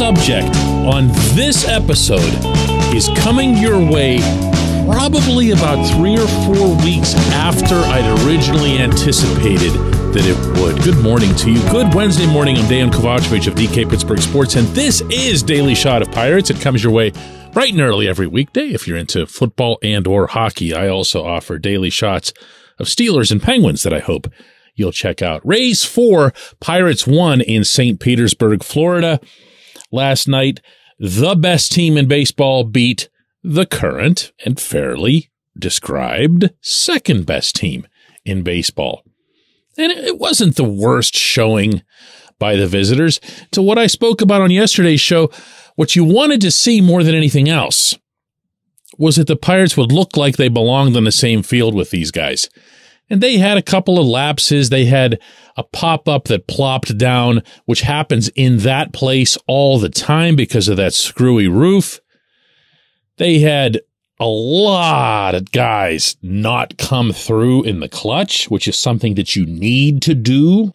subject on this episode is coming your way probably about 3 or 4 weeks after I'd originally anticipated that it would. Good morning to you. Good Wednesday morning. I'm Dejan Kovacevic of DK Pittsburgh Sports, and this is Daily Shot of Pirates. It comes your way bright and early every weekday. If you're into football and or hockey, I also offer daily shots of Steelers and Penguins that I hope you'll check out. Rays 4, Pirates 1 in St. Petersburg, Florida. Last night, the best team in baseball beat the current and fairly described second best team in baseball. And it wasn't the worst showing by the visitors. To what I spoke about on yesterday's show, what you wanted to see more than anything else was that the Pirates would look like they belonged on the same field with these guys. And they had a couple of lapses. They had a pop-up that plopped down, which happens in that place all the time because of that screwy roof. They had a lot of guys not come through in the clutch, which is something that you need to do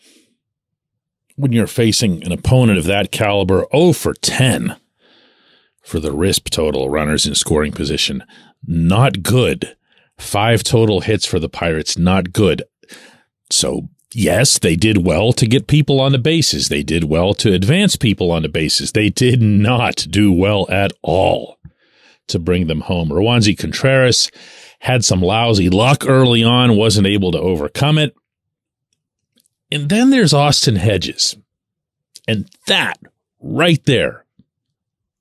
when you're facing an opponent of that caliber. 0 for 10 for the RISP total, runners in scoring position. Not good. 5 total hits for the Pirates, not good. So, yes, they did well to get people on the bases. They did well to advance people on the bases. They did not do well at all to bring them home. Roansy Contreras had some lousy luck early on, wasn't able to overcome it. And then there's Austin Hedges. And that right there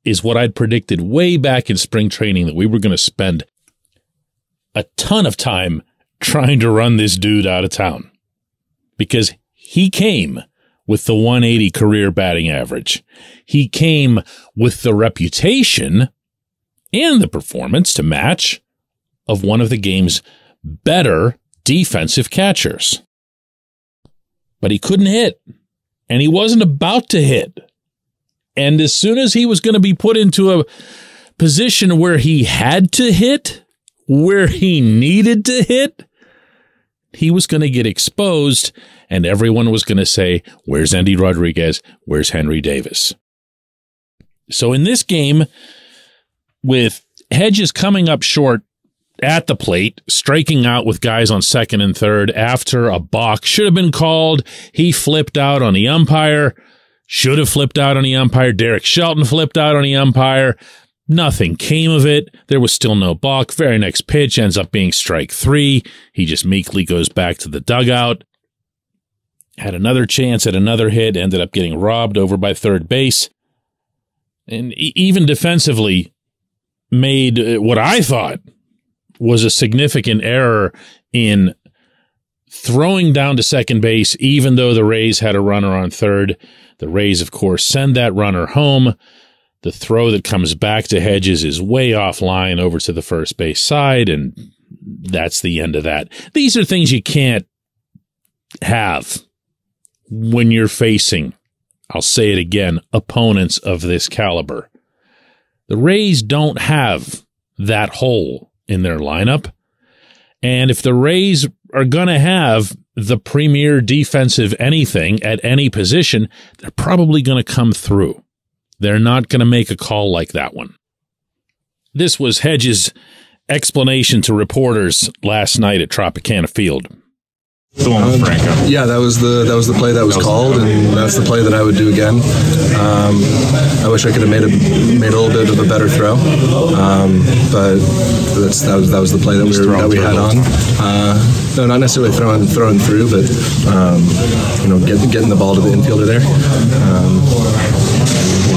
is what I'd predicted way back in spring training, that we were going to spend a ton of time trying to run this dude out of town, because he came with the 180 career batting average. He came with the reputation and the performance to match of one of the game's better defensive catchers. But he couldn't hit, and he wasn't about to hit. And as soon as he was going to be put into a position where he had to hit, where he needed to hit, he was going to get exposed, and everyone was going to say, where's Andy Rodriguez? Where's Henry Davis? So in this game, with Hedges coming up short at the plate, striking out with guys on second and third after a balk should have been called, he flipped out on the umpire, should have flipped out on the umpire. Derek Shelton flipped out on the umpire. Nothing came of it. There was still no balk. Very next pitch ends up being strike 3. He just meekly goes back to the dugout. Had another chance at another hit, ended up getting robbed over by third base. And even defensively made what I thought was a significant error in throwing down to second base, even though the Rays had a runner on third. The Rays, of course, send that runner home. The throw that comes back to Hedges is way offline over to the first base side, and that's the end of that. These are things you can't have when you're facing, I'll say it again, opponents of this caliber. The Rays don't have that hole in their lineup, and if the Rays are going to have the premier defensive anything at any position, they're probably going to come through. They're not going to make a call like that one. This was Hedges' explanation to reporters last night at Tropicana Field. The one with Franco. Yeah, that was the play that was called, and that's the play that I would do again. I wish I could have made a little bit of a better throw, but that was the play that we had on. No, not necessarily throwing through, but getting the ball to the infielder there.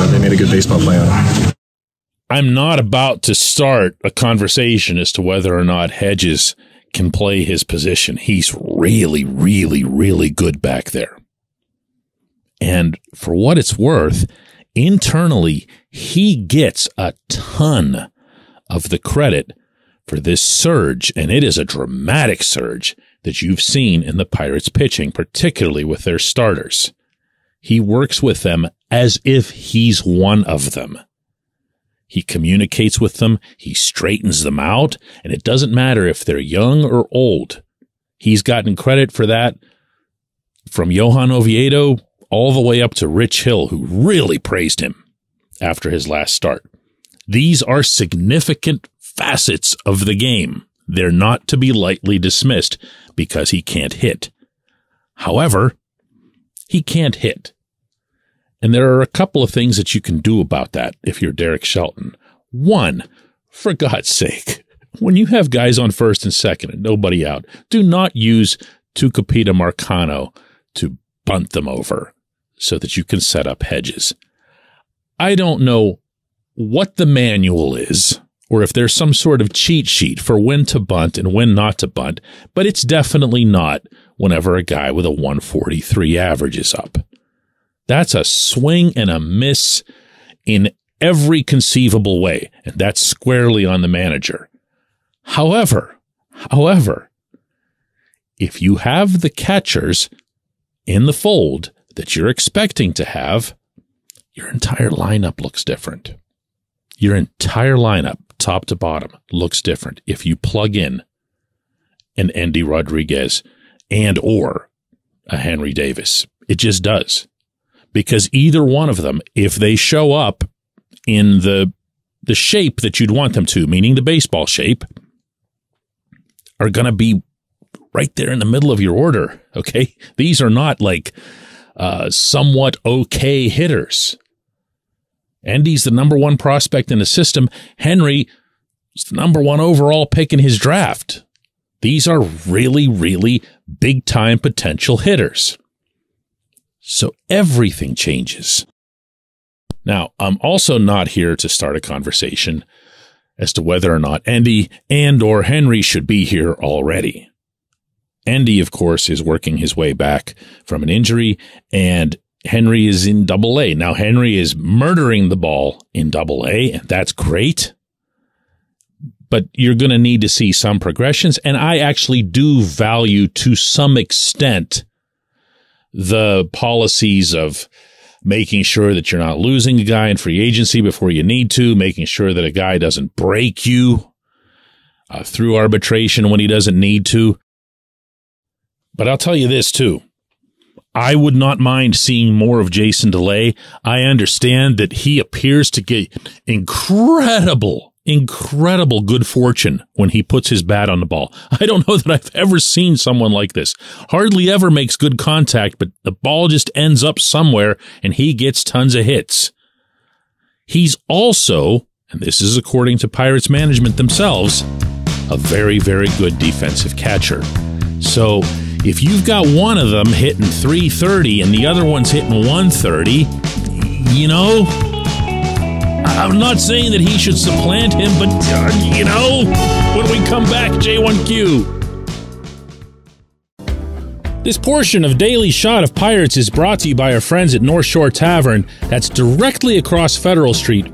They made a good baseball play on it. I'm not about to start a conversation as to whether or not Hedges can play his position. He's really, really, really good back there. And for what it's worth, internally, he gets a ton of the credit for this surge, and it is a dramatic surge that you've seen in the Pirates pitching, particularly with their starters. He works with them as if he's one of them. He communicates with them, he straightens them out, and it doesn't matter if they're young or old. He's gotten credit for that from Johan Oviedo all the way up to Rich Hill, who really praised him after his last start. These are significant facets of the game. They're not to be lightly dismissed because he can't hit. However, he can't hit. And there are a couple of things that you can do about that if you're Derek Shelton. One, for God's sake, when you have guys on first and second and nobody out, do not use Tucupita Marcano to bunt them over so that you can set up Hedges. I don't know what the manual is or if there's some sort of cheat sheet for when to bunt and when not to bunt, but it's definitely not whenever a guy with a 143 average is up. That's a swing and a miss in every conceivable way, and that's squarely on the manager. However, if you have the catchers in the fold that you're expecting to have, your entire lineup looks different. Your entire lineup, top to bottom, looks different if you plug in an Endy Rodriguez and or a Henry Davis. It just does. Because either one of them, if they show up in the shape that you'd want them to, meaning the baseball shape, are going to be right there in the middle of your order, okay? These are not like somewhat okay hitters. Endy's the number one prospect in the system. Henry is the number one overall pick in his draft. These are really, really big-time potential hitters. So everything changes. Now, I'm also not here to start a conversation as to whether or not Endy and or Henry should be here already. Endy, of course, is working his way back from an injury, and Henry is in Double-A. Now, Henry is murdering the ball in Double-A, and that's great. But you're going to need to see some progressions, and I actually do value to some extent the policies of making sure that you're not losing a guy in free agency before you need to, making sure that a guy doesn't break you through arbitration when he doesn't need to. But I'll tell you this, too. I would not mind seeing more of Jason DeLay. I understand that he appears to get incredible good fortune when he puts his bat on the ball. I don't know that I've ever seen someone like this. Hardly ever makes good contact, but the ball just ends up somewhere and he gets tons of hits. He's also, and this is according to Pirates management themselves, a very, very good defensive catcher. So if you've got one of them hitting 330 and the other one's hitting 130, you know, I'm not saying that he should supplant him, but, you know, when we come back, J1Q. This portion of Daily Shot of Pirates is brought to you by our friends at North Shore Tavern. That's directly across Federal Street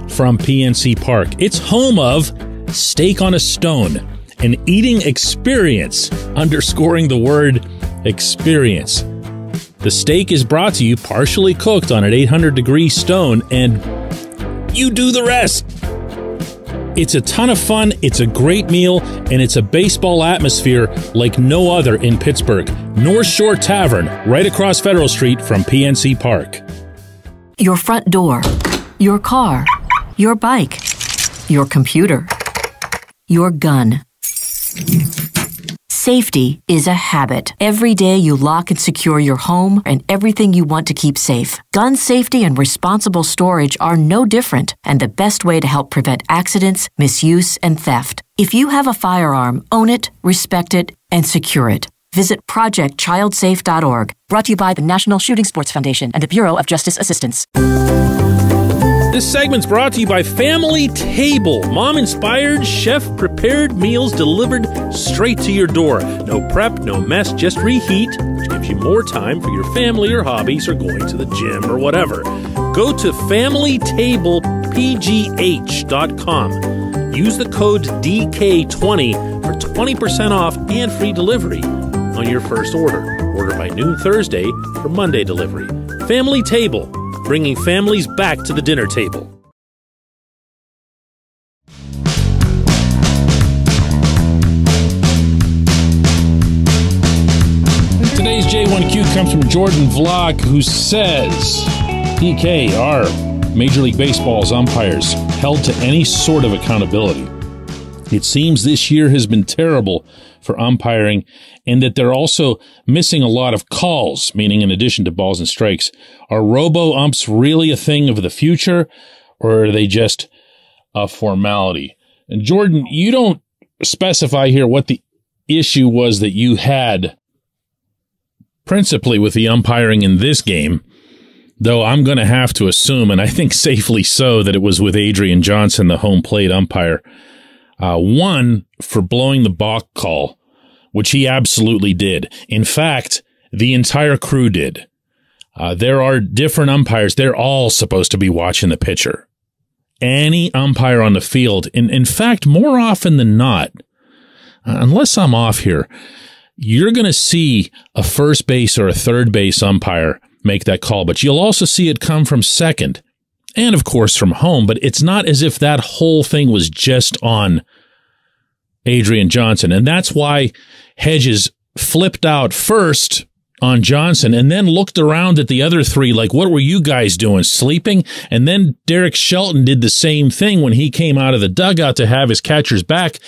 from PNC Park. It's home of Steak on a Stone, an eating experience, underscoring the word experience. The steak is brought to you partially cooked on an 800-degree stone, and you do the rest. It's a ton of fun, it's a great meal, and it's a baseball atmosphere like no other in Pittsburgh. North Shore Tavern, right across Federal Street from PNC Park. Your front door, your car, your bike, your computer, your gun. Safety is a habit. Every day you lock and secure your home and everything you want to keep safe. Gun safety and responsible storage are no different, and the best way to help prevent accidents, misuse, and theft. If you have a firearm, own it, respect it, and secure it. Visit ProjectChildSafe.org. Brought to you by the National Shooting Sports Foundation and the Bureau of Justice Assistance. This segment's brought to you by Family Table. Mom-inspired, chef-prepared meals delivered straight to your door. No prep, no mess, just reheat, which gives you more time for your family or hobbies or going to the gym or whatever. Go to FamilyTablePGH.com. Use the code DK20 for 20% off and free delivery on your first order. Order by noon Thursday for Monday delivery. Family Table, bringing families back to the dinner table. Today's J1Q comes from Jordan Vlock, who says, PK, our Major League Baseball's umpires held to any sort of accountability. It seems this year has been terrible for umpiring, and that they're also missing a lot of calls, meaning in addition to balls and strikes. Are robo-umps really a thing of the future, or are they just a formality? And Jordan, you don't specify here what the issue was that you had principally with the umpiring in this game, though I'm going to have to assume, and I think safely so, that it was with Adrian Johnson, the home plate umpire. One, for blowing the balk call, which he absolutely did. In fact, the entire crew did. There are different umpires. They're all supposed to be watching the pitcher. Any umpire on the field, in fact, more often than not, unless I'm off here, you're going to see a first base or a third base umpire make that call, but you'll also see it come from second and, of course, from home. But it's not as if that whole thing was just on Adrian Johnson. And that's why Hedges flipped out first on Johnson and then looked around at the other three like, what were you guys doing, sleeping? And then Derek Shelton did the same thing when he came out of the dugout to have his catchers back.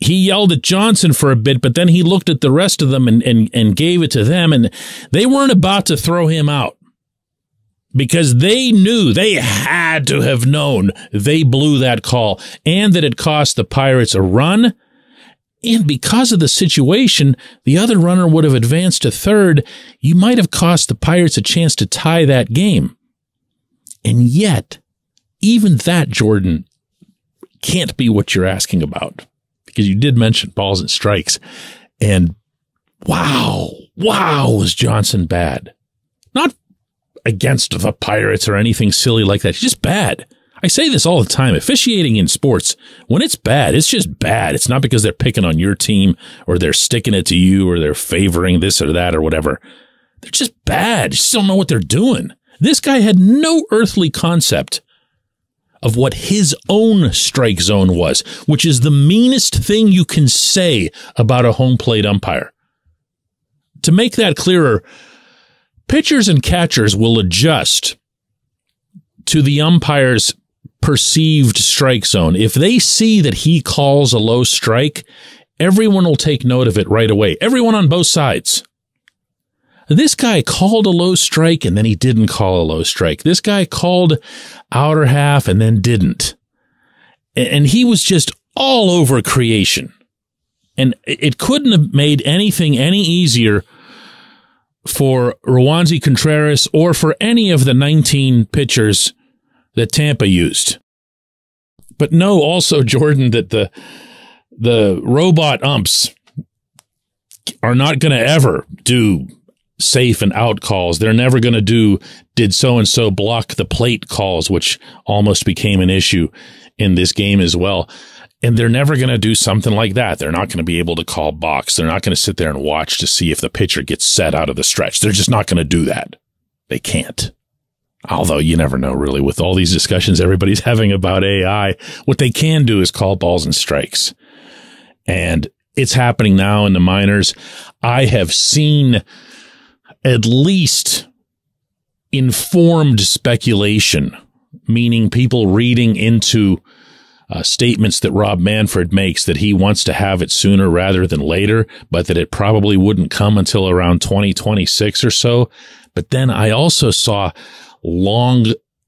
He yelled at Johnson for a bit, but then he looked at the rest of them and gave it to them, and they weren't about to throw him out because they knew, they had to have known they blew that call and that it cost the Pirates a run. And because of the situation, the other runner would have advanced to third. You might have cost the Pirates a chance to tie that game. And yet, even that, Jordan, can't be what you're asking about. Because you did mention balls and strikes. And wow, was Johnson bad. Not against the Pirates or anything silly like that. He's just bad. I say this all the time. Officiating in sports, when it's bad, it's just bad. It's not because they're picking on your team or they're sticking it to you or they're favoring this or that or whatever. They're just bad. You just don't know what they're doing. This guy had no earthly concept of what his own strike zone was, which is the meanest thing you can say about a home plate umpire. To make that clearer, pitchers and catchers will adjust to the umpire's perceived strike zone. If they see that he calls a low strike, everyone will take note of it right away. Everyone on both sides. This guy called a low strike and then he didn't call a low strike. This guy called outer half and then didn't. And he was just all over creation. And it couldn't have made anything any easier for Roansy Contreras or for any of the 19 pitchers that Tampa used. But know also, Jordan, that the robot umps are not going to ever do safe and out calls. They're never going to do did so-and-so block the plate calls, which almost became an issue in this game as well. And they're never going to do something like that. They're not going to be able to call box. They're not going to sit there and watch to see if the pitcher gets set out of the stretch. They're just not going to do that. They can't. Although you never know, really, with all these discussions everybody's having about AI, what they can do is call balls and strikes. And it's happening now in the minors. I have seen at least informed speculation, meaning people reading into statements that Rob Manfred makes that he wants to have it sooner rather than later, but that it probably wouldn't come until around 2026 or so. But then I also saw long-ish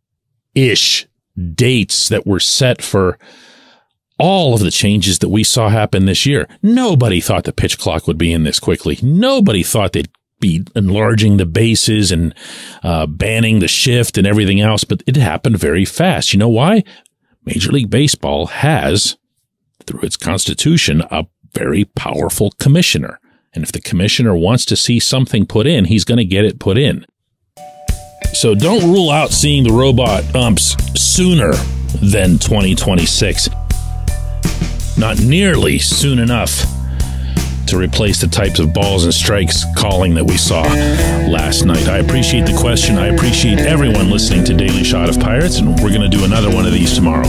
dates that were set for all of the changes that we saw happen this year. Nobody thought the pitch clock would be in this quickly. Nobody thought they'd be enlarging the bases and banning the shift and everything else, but it happened very fast. You know why? Major League Baseball has, through its constitution, a very powerful commissioner. And if the commissioner wants to see something put in, he's going to get it put in. So don't rule out seeing the robot umps sooner than 2026. Not nearly soon enough to replace the types of balls and strikes calling that we saw last night. I appreciate the question. I appreciate everyone listening to Daily Shot of Pirates, and we're going to do another one of these tomorrow.